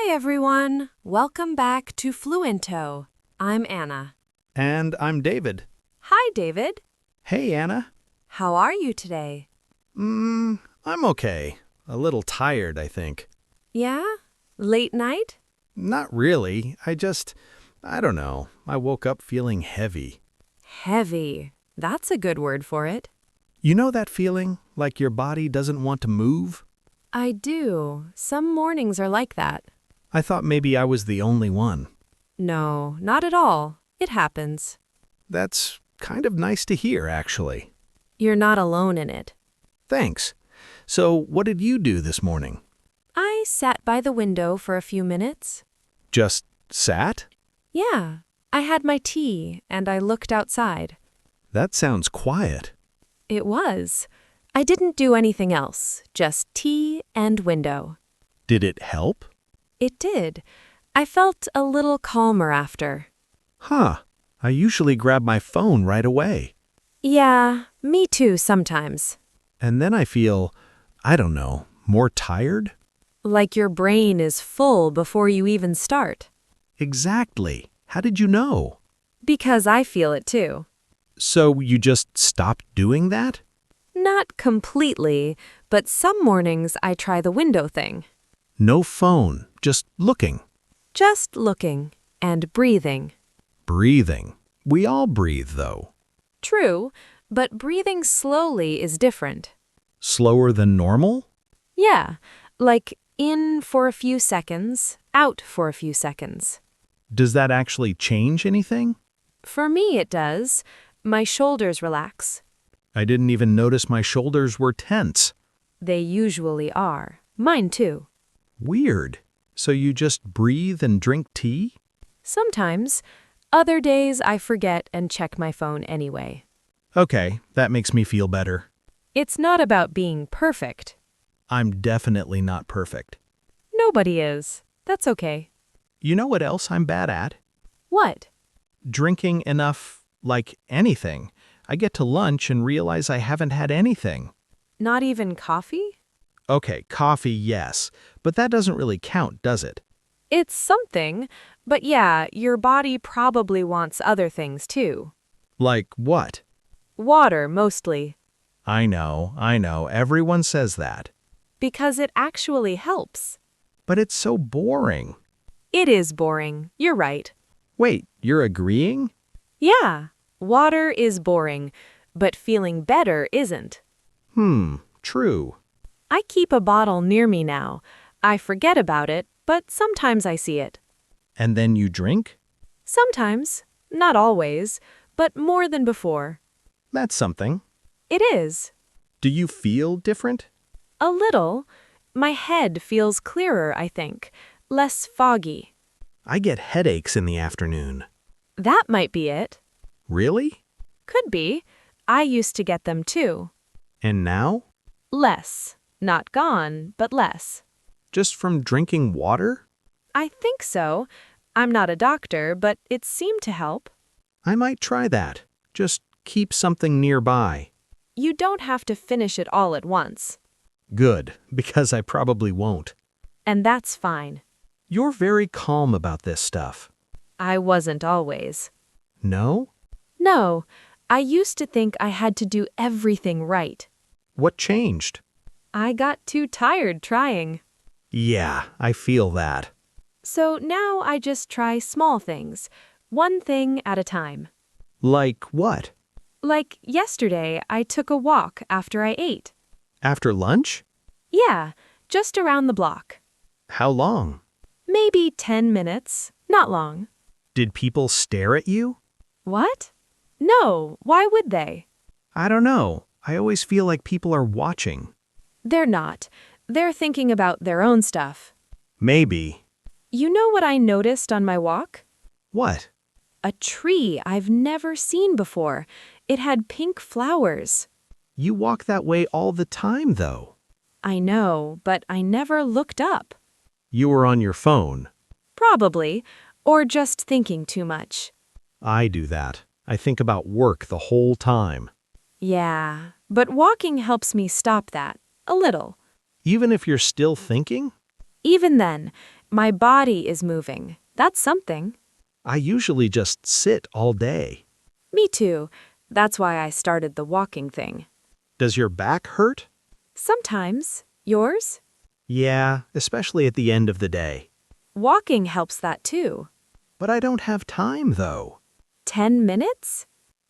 Hi everyone! Welcome back to Fluento. I'm Anna. And I'm David. Hi David. Hey, Anna. How are you today? I'm okay. A little tired, I think. Yeah? Late night? Not really. I don't know. I woke up feeling heavy. Heavy. That's a good word for it. You know that feeling? Like your body doesn't want to move? I do. Some mornings are like that. I thought maybe I was the only one. No, not at all. It happens. That's kind of nice to hear, actually. You're not alone in it. Thanks. So, what did you do this morning? I sat by the window for a few minutes. Just sat? Yeah, I had my tea and I looked outside. That sounds quiet. It was. I didn't do anything else, just tea and window. Did it help? It did. I felt a little calmer after. Huh. I usually grab my phone right away. Yeah, me too sometimes. And then I feel, I don't know, more tired? Like your brain is full before you even start. Exactly. How did you know? Because I feel it too. So you just stopped doing that? Not completely, but some mornings I try the window thing. No phone, just looking. Just looking and breathing. Breathing. We all breathe, though. True, but breathing slowly is different. Slower than normal? Yeah, like in for a few seconds, out for a few seconds. Does that actually change anything? For me it does. My shoulders relax. I didn't even notice my shoulders were tense. They usually are. Mine too. Weird. So you just breathe and drink tea? Sometimes. Other days I forget and check my phone anyway. Okay, that makes me feel better. It's not about being perfect. I'm definitely not perfect. Nobody is. That's okay. You know what else I'm bad at? What? Drinking enough, like anything. I get to lunch and realize I haven't had anything. Not even coffee? Okay, coffee, yes, but that doesn't really count, does it? It's something, but yeah, your body probably wants other things too. Like what? Water, mostly. I know, everyone says that. Because it actually helps. But it's so boring. It is boring. You're right. Wait, you're agreeing? Yeah, water is boring, but feeling better isn't. True. I keep a bottle near me now. I forget about it, but sometimes I see it. And then you drink? Sometimes. Not always, but more than before. That's something. It is. Do you feel different? A little. My head feels clearer, I think. Less foggy. I get headaches in the afternoon. That might be it. Really? Could be. I used to get them too. And now? Less. Not gone, but less. Just from drinking water? I think so. I'm not a doctor, but it seemed to help. I might try that. Just keep something nearby. You don't have to finish it all at once. Good, because I probably won't. And that's fine. You're very calm about this stuff. I wasn't always. No? No, I used to think I had to do everything right. What changed? I got too tired trying. Yeah, I feel that. So now I just try small things, one thing at a time. Like what? Like yesterday, I took a walk after I ate. After lunch? Yeah, just around the block. How long? Maybe 10 minutes, not long. Did people stare at you? What? No, why would they? I don't know. I always feel like people are watching. They're not. They're thinking about their own stuff. Maybe. You know what I noticed on my walk? What? A tree I've never seen before. It had pink flowers. You walk that way all the time, though. I know, but I never looked up. You were on your phone. Probably, or just thinking too much. I do that. I think about work the whole time. Yeah, but walking helps me stop that. A little. Even if you're still thinking? Even then, My body is moving. That's something. I usually just sit all day. Me too. That's why I started the walking thing. Does your back hurt? Sometimes. Yours? Yeah, especially at the end of the day. Walking helps that too. But I don't have time, though. 10 minutes?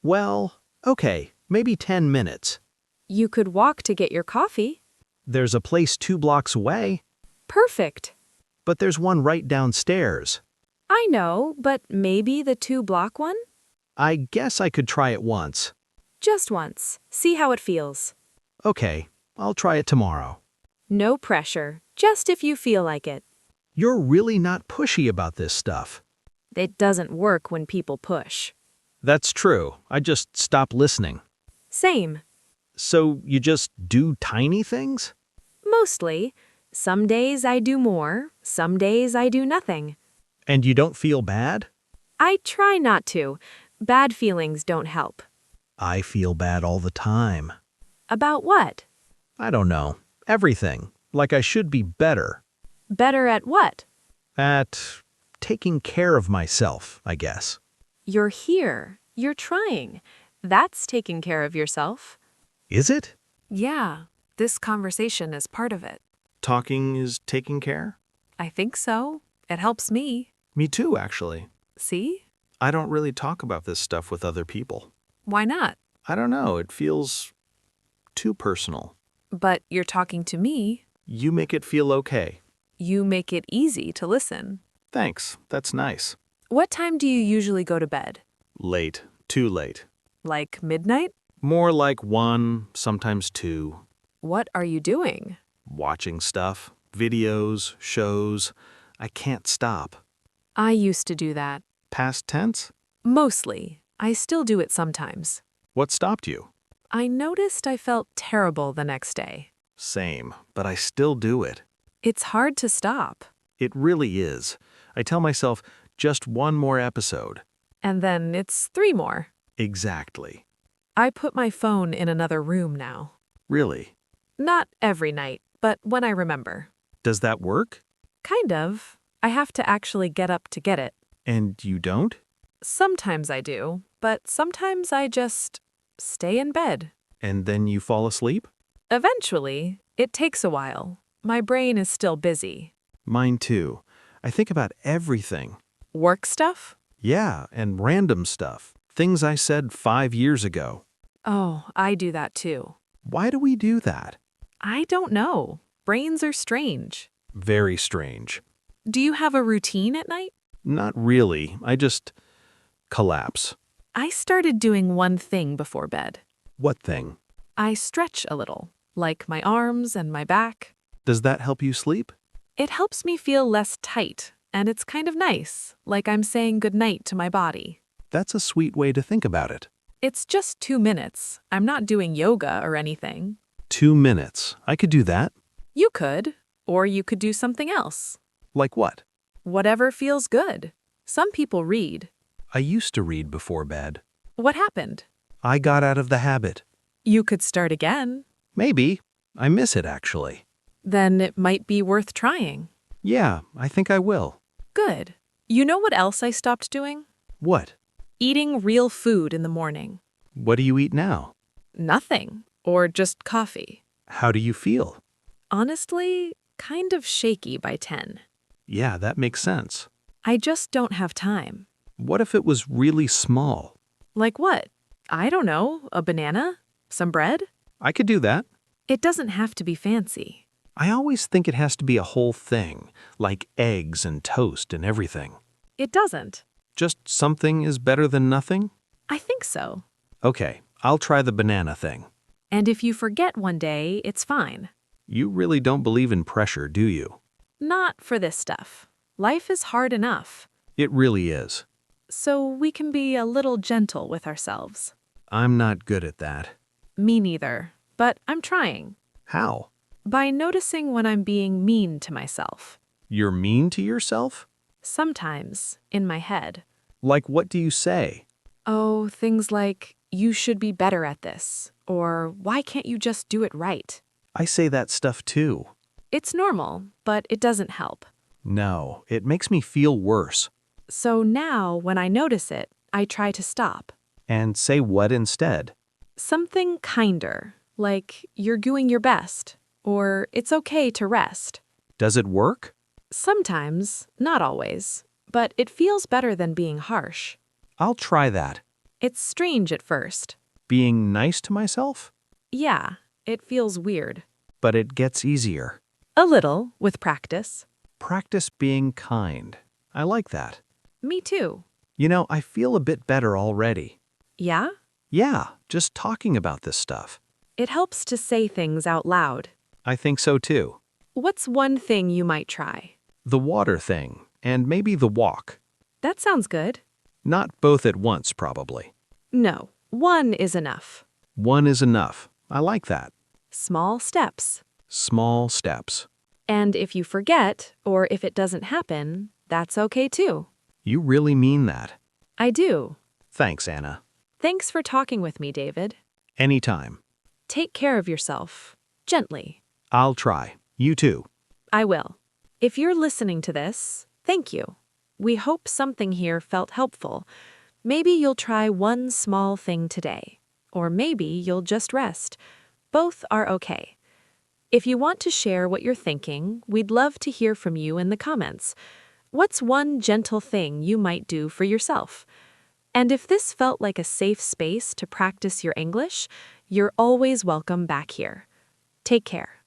Well, okay, maybe 10 minutes. You could walk to get your coffee. There's a place 2 blocks away, Perfect. but there's one right downstairs. I know, but maybe the 2-block one? I guess I could try it once. Just once. See how it feels. Okay, I'll try it tomorrow. No pressure, just if you feel like it. You're really not pushy about this stuff. It doesn't work when people push. That's true. I just stop listening. Same. So you just do tiny things? Mostly. Some days I do more, some days I do nothing. And you don't feel bad? I try not to. Bad feelings don't help. I feel bad all the time. About what? I don't know. Everything. Like I should be better. Better at what? At taking care of myself, I guess. You're here. You're trying. That's taking care of yourself. Is it? Yeah, this conversation is part of it. Talking is taking care? I think so. It helps me. Me too, actually. See? I don't really talk about this stuff with other people. Why not? I don't know, it feels too personal. But you're talking to me. You make it feel okay. You make it easy to listen. Thanks, that's nice. What time do you usually go to bed? Late, too late. Like midnight? More like 1, sometimes 2. What are you doing? Watching stuff, videos, shows. I can't stop. I used to do that. Past tense? Mostly. I still do it sometimes. What stopped you? I noticed I felt terrible the next day. Same, but I still do it. It's hard to stop. It really is. I tell myself, just 1 more episode. And then it's 3 more. Exactly. I put my phone in another room now. Really? Not every night, but when I remember. Does that work? Kind of. I have to actually get up to get it. And you don't? Sometimes I do, but sometimes I just stay in bed. And then you fall asleep? Eventually, it takes a while. My brain is still busy. Mine too. I think about everything. Work stuff? Yeah, and random stuff. Things I said 5 years ago. Oh, I do that too. Why do we do that? I don't know. Brains are strange. Very strange. Do you have a routine at night? Not really. I just collapse. I started doing one thing before bed. What thing? I stretch a little, like my arms and my back. Does that help you sleep? It helps me feel less tight, and it's kind of nice, like I'm saying goodnight to my body. That's a sweet way to think about it. It's just 2 minutes. I'm not doing yoga or anything. 2 minutes. I could do that. You could, or you could do something else. Like what? Whatever feels good. Some people read. I used to read before bed. What happened? I got out of the habit. You could start again. Maybe. I miss it, actually. Then it might be worth trying. Yeah, I think I will. Good. You know what else I stopped doing? What? Eating real food in the morning. What do you eat now? Nothing. Or just coffee. How do you feel? Honestly, kind of shaky by 10. Yeah, that makes sense. I just don't have time. What if it was really small? Like what? I don't know. A banana? Some bread? I could do that. It doesn't have to be fancy. I always think it has to be a whole thing, like eggs and toast and everything. It doesn't. Just something is better than nothing? I think so. Okay, I'll try the banana thing. And if you forget one day, it's fine. You really don't believe in pressure, do you? Not for this stuff. Life is hard enough. It really is. So we can be a little gentle with ourselves. I'm not good at that. Me neither. But I'm trying. How? By noticing when I'm being mean to myself. You're mean to yourself? Sometimes, in my head. Like what do you say? Oh, things like, you should be better at this. Or, why can't you just do it right? I say that stuff too. It's normal, but it doesn't help. No, it makes me feel worse. So now, when I notice it, I try to stop. And say what instead? Something kinder, like you're doing your best, or it's okay to rest. Does it work? Sometimes, not always, but it feels better than being harsh. I'll try that. It's strange at first. Being nice to myself? Yeah, it feels weird. But it gets easier. A little, with practice. Practice being kind. I like that. Me too. You know, I feel a bit better already. Yeah? Yeah, just talking about this stuff. It helps to say things out loud. I think so too. What's one thing you might try? The water thing, and maybe the walk. That sounds good. Not both at once, probably. No, one is enough. One is enough. I like that. Small steps. Small steps. And if you forget, or if it doesn't happen, that's okay too. You really mean that. I do. Thanks, Anna. Thanks for talking with me, David. Anytime. Take care of yourself. Gently. I'll try. You too. I will. If you're listening to this, thank you. We hope something here felt helpful. Maybe you'll try one small thing today. Or maybe you'll just rest. Both are okay. If you want to share what you're thinking, we'd love to hear from you in the comments. What's one gentle thing you might do for yourself? And if this felt like a safe space to practice your English, you're always welcome back here. Take care.